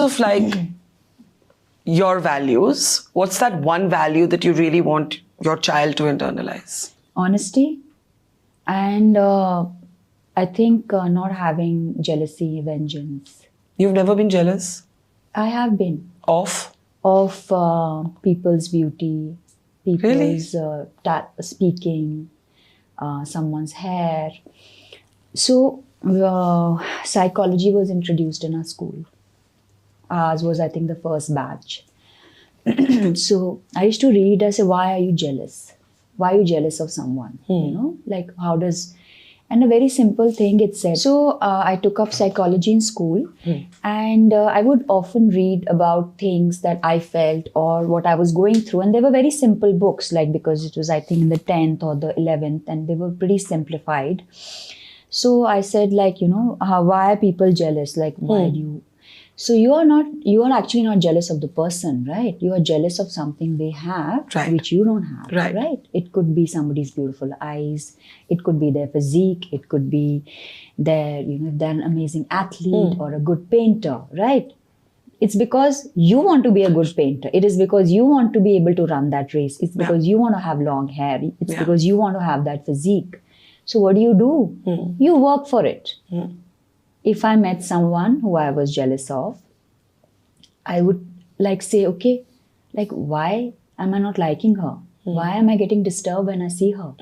of like your values, what's that one value that you really want your child to internalize? Honesty, and I think not having jealousy, vengeance. You've never been jealous I have been of? people's beauty, people's Really? speaking, someone's hair. So psychology was introduced in our school. Ours was, I think, the first batch. So I used to read, I said, why are you jealous? Why are you jealous of someone? You know, like how does, and a very simple thing it said. So I took up psychology in school, and I would often read about things that I felt or what I was going through. And they were very simple books, like because it was, I think, in the 10th or the 11th, and they were pretty simplified. So I said, like, you know, why are people jealous? Like, why do you? So you are actually not jealous of the person, right? You are jealous of something they have, Right. which you don't have, Right. right? It could be somebody's beautiful eyes. It could be their physique. It could be their, you know, if they're an amazing athlete or a good painter, right? It's because you want to be a good painter. It is because you want to be able to run that race. It's because you want to have long hair. It's because you want to have that physique. So what do? You work for it. If I met someone who I was jealous of, I would like say, okay, like why am I not liking her? Why am I getting disturbed when I see her?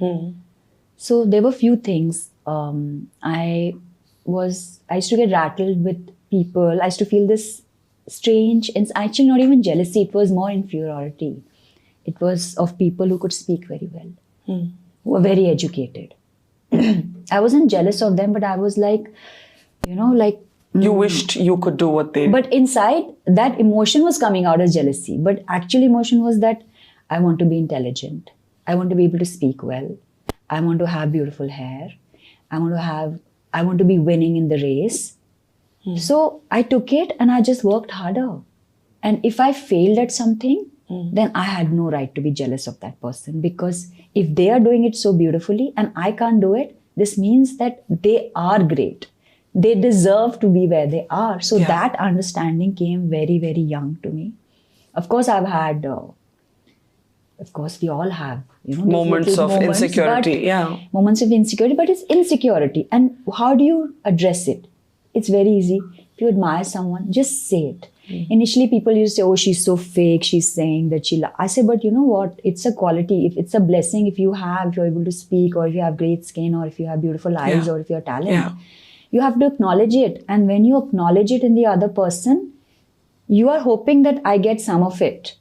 So there were few things. I used to get rattled with people. I used to feel this strange, and it's actually not even jealousy, it was more inferiority. It was of people who could speak very well, who were very educated. I wasn't jealous of them, but I was like, you know, like... You wished you could do what they... But inside, that emotion was coming out as jealousy. But actual emotion was that I want to be intelligent. I want to be able to speak well. I want to have beautiful hair. I want to be winning in the race. So I took it and I just worked harder. And if I failed at something, then I had no right to be jealous of that person. Because if they are doing it so beautifully and I can't do it, this means that they are great. They deserve to be where they are. So that understanding came very, very young to me. Of course, I've had, of course, we all have, you know, moments of insecurity. Moments of insecurity, but it's insecurity. And how do you address it? It's very easy. If you admire someone, just say it. Initially, people used to say, oh, she's so fake. She's saying that I say, but you know what? It's a quality. If it's a blessing, if you're able to speak, or if you have great skin, or if you have beautiful eyes, or if you're talent. You have to acknowledge it. And when you acknowledge it in the other person, you are hoping that I get some of it.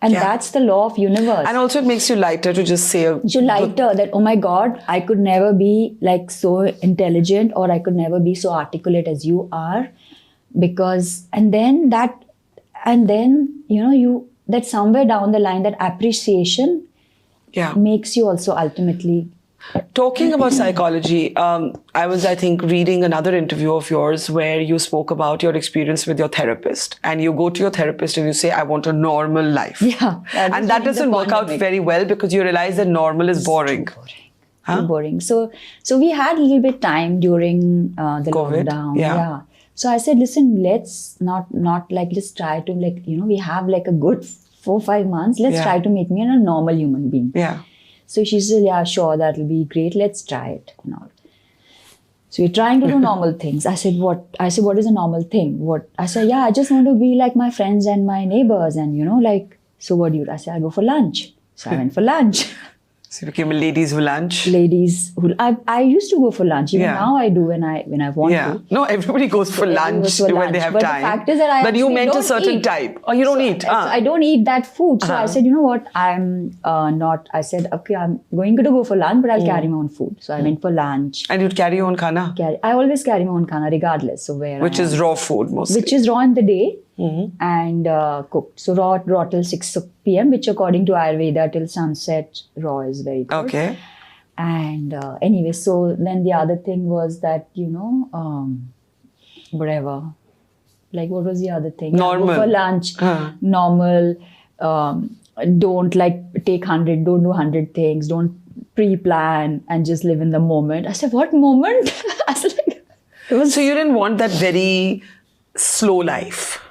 And that's the law of universe. And also it makes you lighter to just say... that, oh my God, I could never be like so intelligent, or I could never be so articulate as you are. Because, and then, you know, that somewhere down the line, that appreciation makes you also ultimately... Talking about psychology, I was, I think, reading another interview of yours where you spoke about your experience with your therapist. And you go to your therapist and you say, I want a normal life. And that doesn't work out very well because you realize that normal is boring. Too boring. So we had a little bit time during the COVID. lockdown. So I said, listen, let's not like, let's try to, like, you know, we have like a good 4-5 months. Let's try to make me a normal human being. So she said, yeah, sure, that'll be great. Let's try it. And all. So we're trying to do normal things. I said, what? I said, what is a normal thing? What? I said, yeah, I just want to be like my friends and my neighbors. And, you know, like, so what do you? I said, I go for lunch. So I went for lunch. So you became a ladies who lunch? Ladies who... I used to go for lunch. Even now I do when I want to. No, everybody goes for lunch when they have but time. The fact is that I But you meant a certain eat. type. Or you don't eat. So I don't eat that food. So I said, you know what? I'm not... I said, okay, I'm going to go for lunch, but I'll carry my own food. So I went for lunch. And you'd carry your own khana? I always carry my own khana regardless of where Which is raw food mostly. Which is raw in the day. And cooked. So raw till 6 p.m., which according to Ayurveda till sunset, raw is very good. Okay. And anyway, so then the other thing was that, you know, whatever. Like, what was the other thing? Normal. Go for lunch. Normal. Don't like take 100, don't do 100 things. Don't pre-plan and just live in the moment. I said, what moment? I was like, So you didn't want that very slow life?